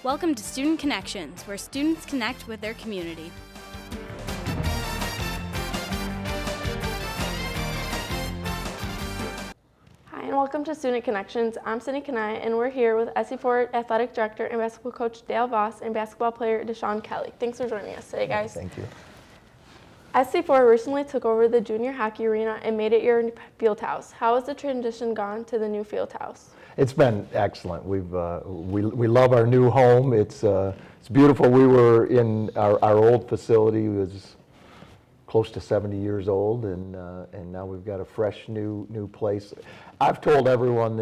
Welcome to Student Connections, where students connect with their community. Hi, and welcome to Student Connections. I'm Sydney Kanai, and we're here with SC4 Athletic Director and Basketball Coach Dale Voss and basketball player DeShaun Kelley. Thanks for joining us today, guys. Thank you. SC4 recently took over the junior hockey arena and made it your field house. How has the transition gone to the new field house? It's been excellent. We love our new home. It's beautiful. We were in our old facility. It was close to 70 years old, and now we've got a fresh new place. I've told everyone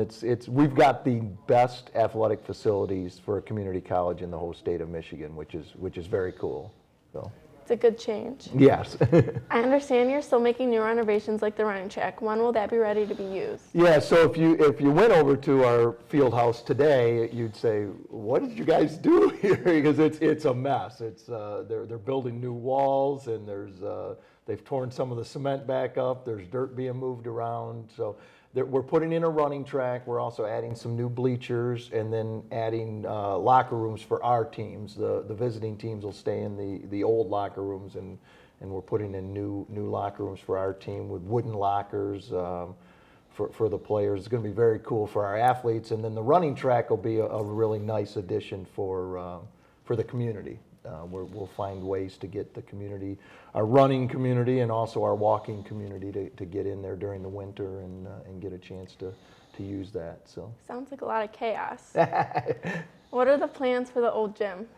we've got the best athletic facilities for a community college in the whole state of Michigan, which is very cool. So. It's a good change. Yes. I understand you're still making new renovations like the running track. When will that be ready to be used? Yeah, so if you went over to our field house today, you'd say, what did you guys do here? Because it's a mess. They're building new walls, and they've torn some of the cement back up. There's dirt being moved around. So we're putting in a running track. We're also adding some new bleachers, and then adding locker rooms for our teams. The visiting teams will stay in the old locker rooms, and we're putting in new locker rooms for our team with wooden lockers for the players. It's going to be very cool for our athletes, and then the running track will be a really nice addition for the community. We'll find ways to get the community, our running community, and also our walking community to get in there during the winter and get a chance to use that. So sounds like a lot of chaos. What are the plans for the old gym?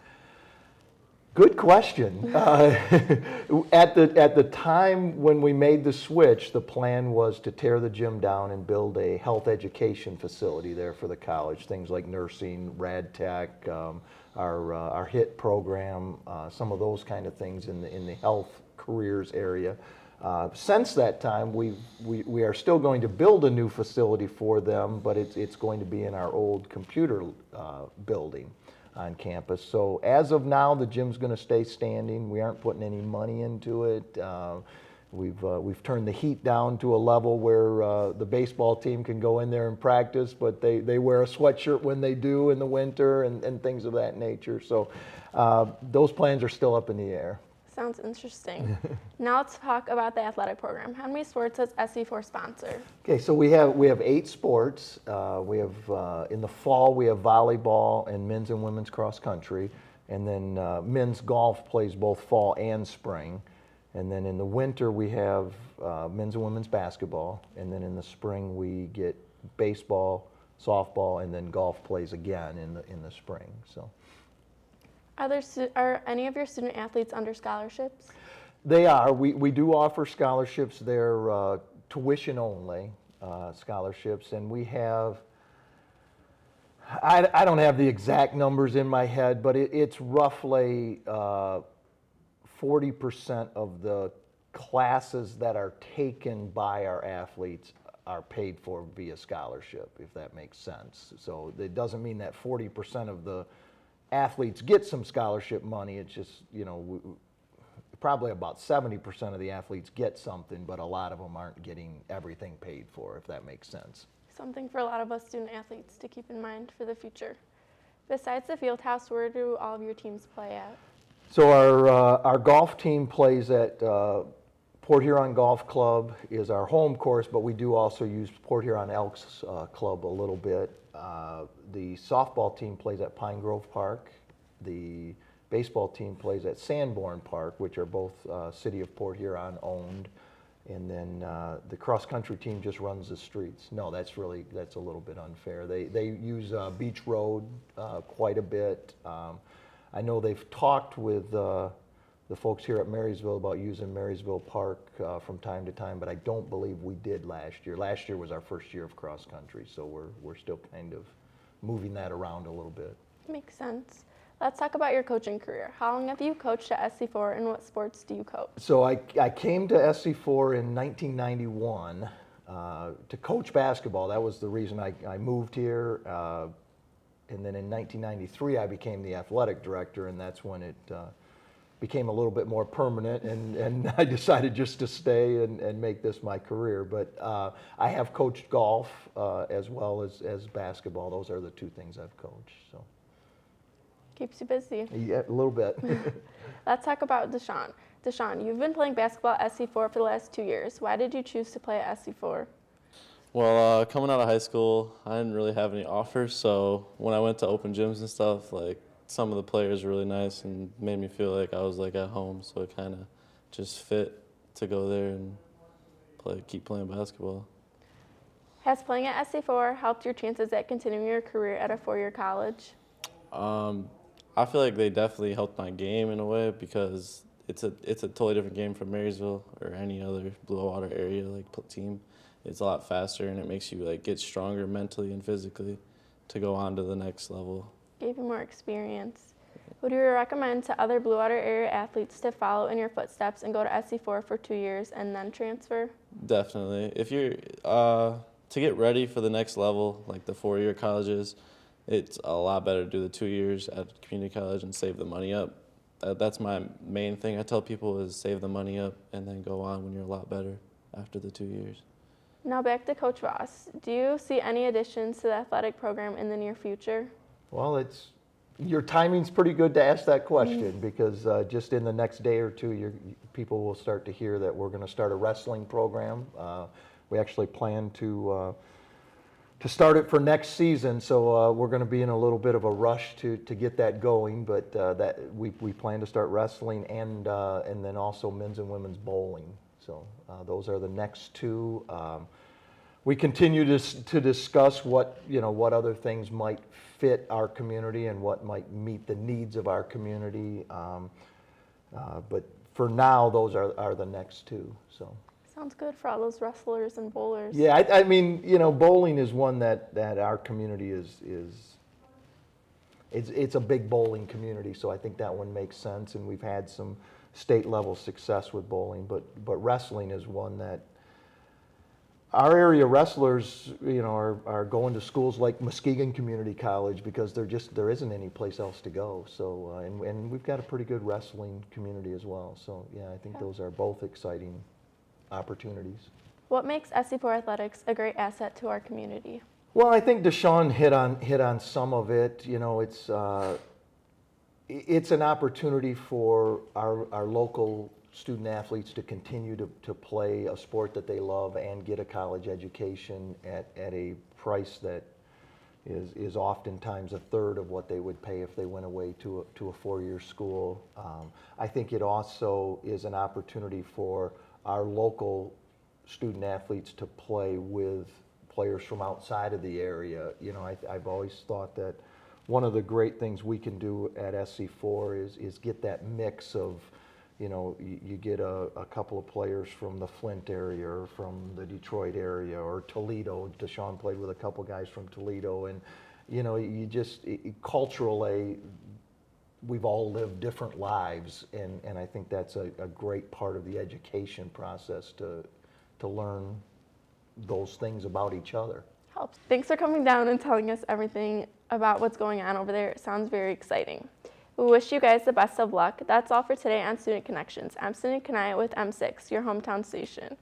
Good question. At the time when we made the switch, the plan was to tear the gym down and build a health education facility there for the college. Things like nursing, rad tech, our HIT program, some of those kind of things in the health careers area. Since that time, we are still going to build a new facility for them, but it's going to be in our old computer building on campus. So as of now, the gym's going to stay standing. We aren't putting any money into it. We've turned the heat down to a level where the baseball team can go in there and practice, but they wear a sweatshirt when they do in the winter and things of that nature. So those plans are still up in the air. Sounds interesting. Now let's talk about the athletic program. How many sports does SC4 sponsor? Okay, so we have 8 sports. We have in the fall we have volleyball and men's and women's cross country, and then men's golf plays both fall and spring. And then in the winter we have men's and women's basketball, and then in the spring we get baseball, softball, and then golf plays again in the spring. So. Are any of your student athletes under scholarships? They are. We do offer scholarships. They're tuition only scholarships, and we have, I don't have the exact numbers in my head, but it's roughly 40% of the classes that are taken by our athletes are paid for via scholarship, if that makes sense. So it doesn't mean that 40% of the athletes get some scholarship money. It's just, probably about 70% of the athletes get something, but a lot of them aren't getting everything paid for, if that makes sense. Something for a lot of us student athletes to keep in mind for the future. Besides the field house, where do all of your teams play at? So our golf team plays at Port Huron Golf Club is our home course, but we do also use Port Huron Elks Club a little bit. The softball team plays at Pine Grove Park. The baseball team plays at Sanborn Park, which are both City of Port Huron owned. And then the cross-country team just runs the streets. No, that's a little bit unfair. They use Beach Road quite a bit. I know they've talked with the folks here at Marysville about using Marysville Park from time to time, but I don't believe we did last year. Last year was our first year of cross-country, so we're still kind of moving that around a little bit. Makes sense. Let's talk about your coaching career. How long have you coached at SC4, and what sports do you coach? So I came to SC4 in 1991 to coach basketball. That was the reason I moved here. And then in 1993, I became the athletic director, and that's when it became a little bit more permanent, and I decided just to stay and make this my career. But I have coached golf as well as basketball. Those are the two things I've coached. So. Keeps you busy. Yeah, a little bit. Let's talk about DeShaun. DeShaun, you've been playing basketball at SC4 for the last 2 years. Why did you choose to play at SC4? Well, coming out of high school, I didn't really have any offers, so when I went to open gyms and stuff, like some of the players were really nice and made me feel like I was like at home, so it kind of just fit to go there and keep playing basketball. Has playing at SC4 helped your chances at continuing your career at a 4-year college? I feel like they definitely helped my game in a way because it's a totally different game from Marysville or any other Blue Water area team. It's a lot faster and it makes you get stronger mentally and physically to go on to the next level. Gave you more experience. Would you recommend to other Blue Water area athletes to follow in your footsteps and go to SC4 for 2 years and then transfer? Definitely. If you're to get ready for the next level, like the 4-year colleges, it's a lot better to do the 2 years at community college and save the money up. That's my main thing I tell people is save the money up and then go on when you're a lot better after the 2 years. Now back to Coach Voss. Do you see any additions to the athletic program in the near future? Well, your timing's pretty good to ask that question because just in the next day or two, people will start to hear that we're going to start a wrestling program. We actually plan to start it for next season, so we're going to be in a little bit of a rush to get that going. But that we plan to start wrestling and then also men's and women's bowling. So those are the next two. We continue to discuss what other things might fit our community and what might meet the needs of our community. But for now, those are the next two. So. Sounds good for all those wrestlers and bowlers. Yeah, I mean, bowling is one that our community it's a big bowling community, so I think that one makes sense, and we've had some state level success with bowling, but wrestling is one that our area wrestlers, are going to schools like Muskegon Community College because there isn't any place else to go. So and we've got a pretty good wrestling community as well. So yeah, I think those are both exciting opportunities. What makes SC4 athletics a great asset to our community? Well, I think DeShaun hit on some of it. It's an opportunity for our local student athletes to continue to play a sport that they love and get a college education at a price that is oftentimes a third of what they would pay if they went away to a 4-year school. I think it also is an opportunity for our local student athletes to play with players from outside of the area. I've always thought that one of the great things we can do at SC4 is get that mix of, you get a couple of players from the Flint area or from the Detroit area or Toledo. DeShaun played with a couple guys from Toledo, and culturally, we've all lived different lives, and I think that's a great part of the education process to learn those things about each other. Helps. Thanks for coming down and telling us everything about what's going on over there. It sounds very exciting. We wish you guys the best of luck. That's all for today on Student Connections. I'm Cindy Kanaya with M6, your hometown station.